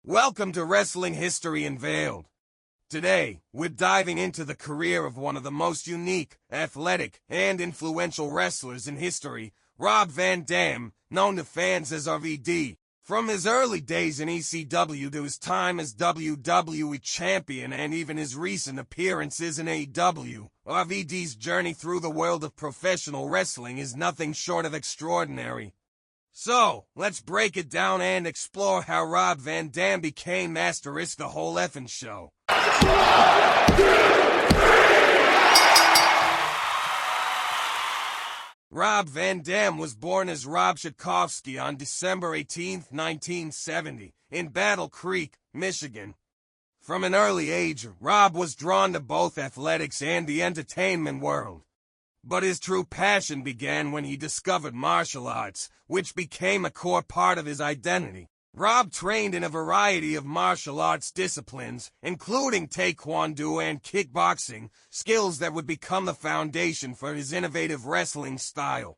Welcome to Wrestling History Unveiled. Today, we're diving into the career of one of the most unique, athletic, and influential wrestlers in history, Rob Van Dam, known to fans as RVD. From his early days in ECW to his time as WWE Champion and even his recent appearances in AEW, RVD's journey through the world of professional wrestling is nothing short of extraordinary. So, let's break it down and explore how Rob Van Dam became the whole effing show. Rob Van Dam was born as Rob Shatkovsky on December 18, 1970, in Battle Creek, Michigan. From an early age, Rob was drawn to both athletics and the entertainment world. But his true passion began when he discovered martial arts, which became a core part of his identity. Rob trained in a variety of martial arts disciplines, including taekwondo and kickboxing, skills that would become the foundation for his innovative wrestling style.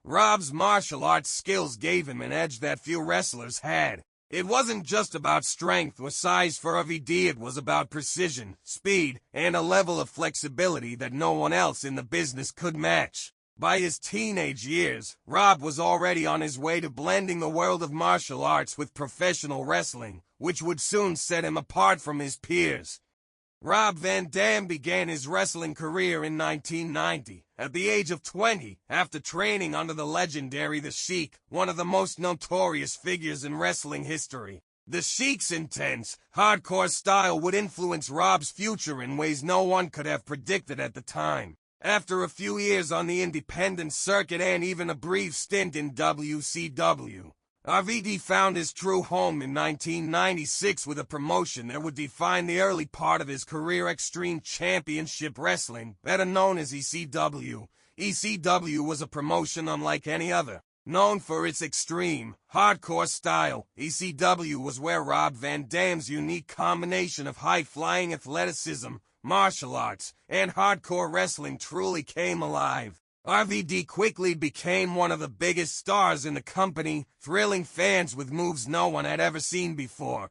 Rob's martial arts skills gave him an edge that few wrestlers had. It wasn't just about strength or size for RVD, it was about precision, speed, and a level of flexibility that no one else in the business could match. By his teenage years, Rob was already on his way to blending the world of martial arts with professional wrestling, which would soon set him apart from his peers. Rob Van Dam began his wrestling career in 1990, at the age of 20, after training under the legendary The Sheik, one of the most notorious figures in wrestling history. The Sheik's intense, hardcore style would influence Rob's future in ways no one could have predicted at the time. After a few years on the independent circuit and even a brief stint in WCW, RVD found his true home in 1996 with a promotion that would define the early part of his career, Extreme Championship Wrestling, better known as ECW. ECW was a promotion unlike any other. Known for its extreme, hardcore style, ECW was where Rob Van Dam's unique combination of high-flying athleticism, martial arts, and hardcore wrestling truly came alive. RVD quickly became one of the biggest stars in the company, thrilling fans with moves no one had ever seen before.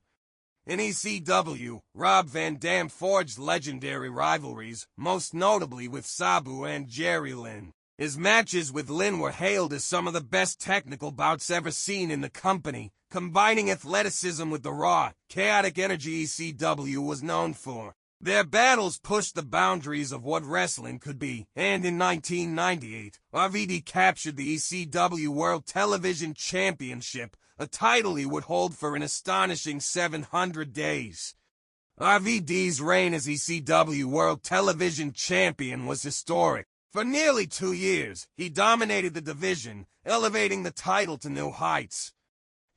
In ECW, Rob Van Dam forged legendary rivalries, most notably with Sabu and Jerry Lynn. His matches with Lynn were hailed as some of the best technical bouts ever seen in the company, combining athleticism with the raw, chaotic energy ECW was known for. Their battles pushed the boundaries of what wrestling could be, and in 1998, RVD captured the ECW World Television Championship, a title he would hold for an astonishing 700 days. RVD's reign as ECW World Television Champion was historic. For nearly 2 years, he dominated the division, elevating the title to new heights.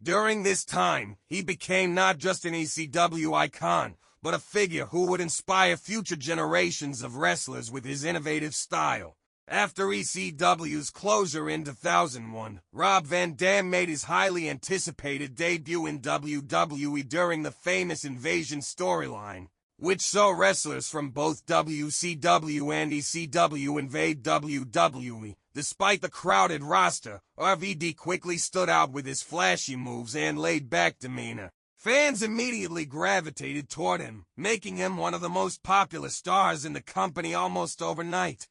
During this time, he became not just an ECW icon, but a figure who would inspire future generations of wrestlers with his innovative style. After ECW's closure in 2001, Rob Van Dam made his highly anticipated debut in WWE during the famous Invasion storyline, which saw wrestlers from both WCW and ECW invade WWE. Despite the crowded roster, RVD quickly stood out with his flashy moves and laid-back demeanor. Fans immediately gravitated toward him, making him one of the most popular stars in the company almost overnight.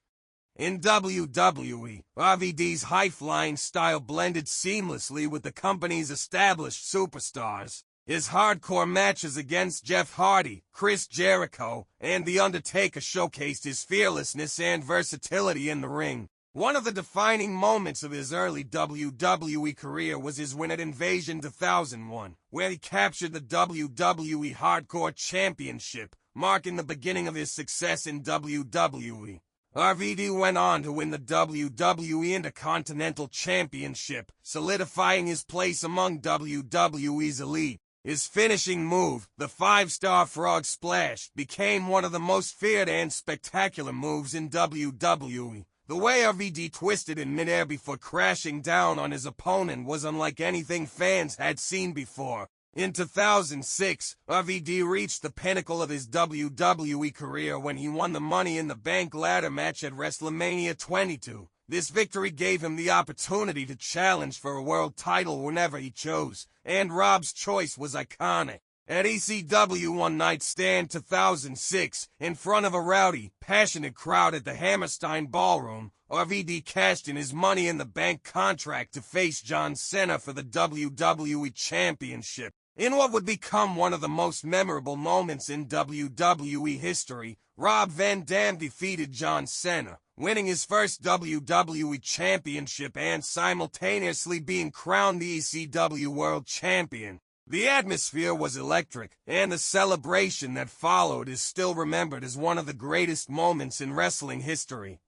In WWE, RVD's high-flying style blended seamlessly with the company's established superstars. His hardcore matches against Jeff Hardy, Chris Jericho, and The Undertaker showcased his fearlessness and versatility in the ring. One of the defining moments of his early WWE career was his win at Invasion 2001, where he captured the WWE Hardcore Championship, marking the beginning of his success in WWE. RVD went on to win the WWE Intercontinental Championship, solidifying his place among WWE's elite. His finishing move, the 5-star Frog Splash, became one of the most feared and spectacular moves in WWE. The way RVD twisted in midair before crashing down on his opponent was unlike anything fans had seen before. In 2006, RVD reached the pinnacle of his WWE career when he won the Money in the Bank ladder match at WrestleMania 22. This victory gave him the opportunity to challenge for a world title whenever he chose, and Rob's choice was iconic. At ECW One Night Stand 2006, in front of a rowdy, passionate crowd at the Hammerstein Ballroom, RVD cashed in his Money in the Bank contract to face John Cena for the WWE Championship. In what would become one of the most memorable moments in WWE history, Rob Van Dam defeated John Cena, winning his first WWE Championship and simultaneously being crowned the ECW World Champion. The atmosphere was electric, and the celebration that followed is still remembered as one of the greatest moments in wrestling history.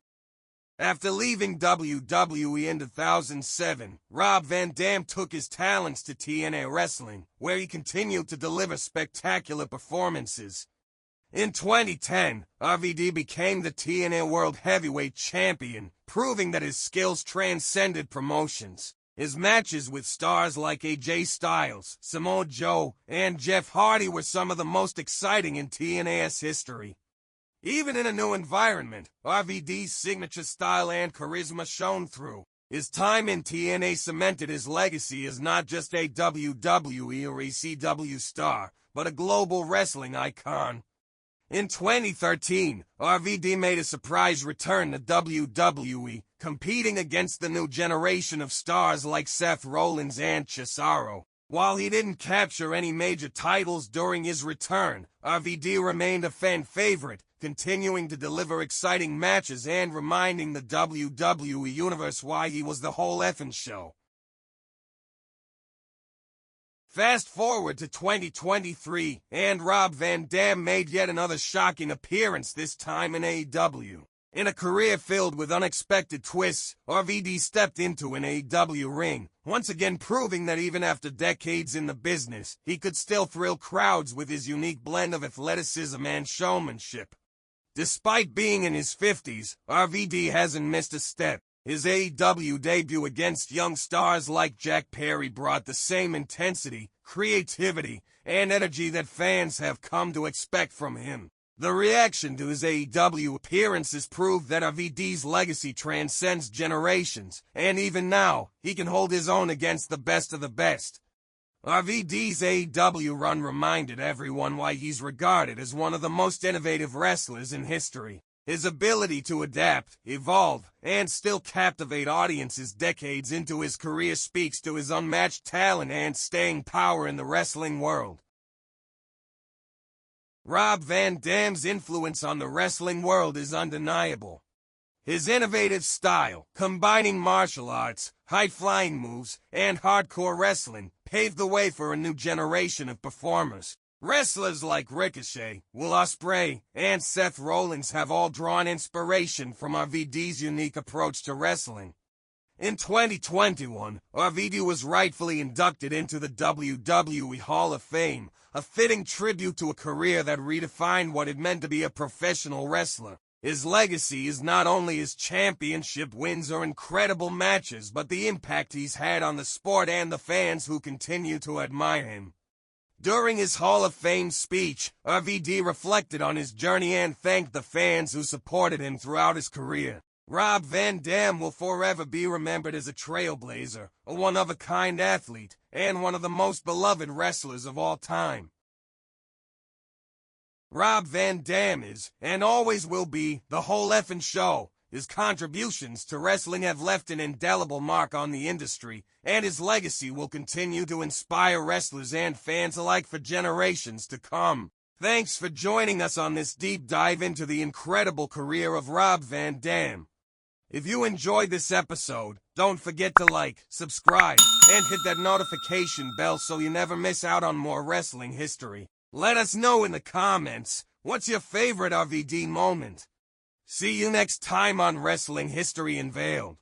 After leaving WWE in 2007, Rob Van Dam took his talents to TNA Wrestling, where he continued to deliver spectacular performances. In 2010, RVD became the TNA World Heavyweight Champion, proving that his skills transcended promotions. His matches with stars like AJ Styles, Samoa Joe, and Jeff Hardy were some of the most exciting in TNA's history. Even in a new environment, RVD's signature style and charisma shone through. His time in TNA cemented his legacy as not just a WWE or ECW star, but a global wrestling icon. In 2013, RVD made a surprise return to WWE, competing against the new generation of stars like Seth Rollins and Cesaro. While he didn't capture any major titles during his return, RVD remained a fan favorite, continuing to deliver exciting matches and reminding the WWE Universe why he was the whole effing show. Fast forward to 2023, and Rob Van Dam made yet another shocking appearance, this time in AEW. In a career filled with unexpected twists, RVD stepped into an AEW ring, once again proving that even after decades in the business, he could still thrill crowds with his unique blend of athleticism and showmanship. Despite being in his 50s, RVD hasn't missed a step. His AEW debut against young stars like Jack Perry brought the same intensity, creativity, and energy that fans have come to expect from him. The reaction to his AEW appearances proved that RVD's legacy transcends generations, and even now, he can hold his own against the best of the best. RVD's AEW run reminded everyone why he's regarded as one of the most innovative wrestlers in history. His ability to adapt, evolve, and still captivate audiences decades into his career speaks to his unmatched talent and staying power in the wrestling world. Rob Van Dam's influence on the wrestling world is undeniable. His innovative style, combining martial arts, high-flying moves, and hardcore wrestling, paved the way for a new generation of performers. Wrestlers like Ricochet, Will Ospreay, and Seth Rollins have all drawn inspiration from RVD's unique approach to wrestling. In 2021, RVD was rightfully inducted into the WWE Hall of Fame, a fitting tribute to a career that redefined what it meant to be a professional wrestler. His legacy is not only his championship wins or incredible matches, but the impact he's had on the sport and the fans who continue to admire him. During his Hall of Fame speech, RVD reflected on his journey and thanked the fans who supported him throughout his career. Rob Van Dam will forever be remembered as a trailblazer, a one-of-a-kind athlete, and one of the most beloved wrestlers of all time. Rob Van Dam is, and always will be, the whole effing show. His contributions to wrestling have left an indelible mark on the industry, and his legacy will continue to inspire wrestlers and fans alike for generations to come. Thanks for joining us on this deep dive into the incredible career of Rob Van Dam. If you enjoyed this episode, don't forget to like, subscribe, and hit that notification bell so you never miss out on more wrestling history. Let us know in the comments, what's your favorite RVD moment? See you next time on Wrestling History Unveiled.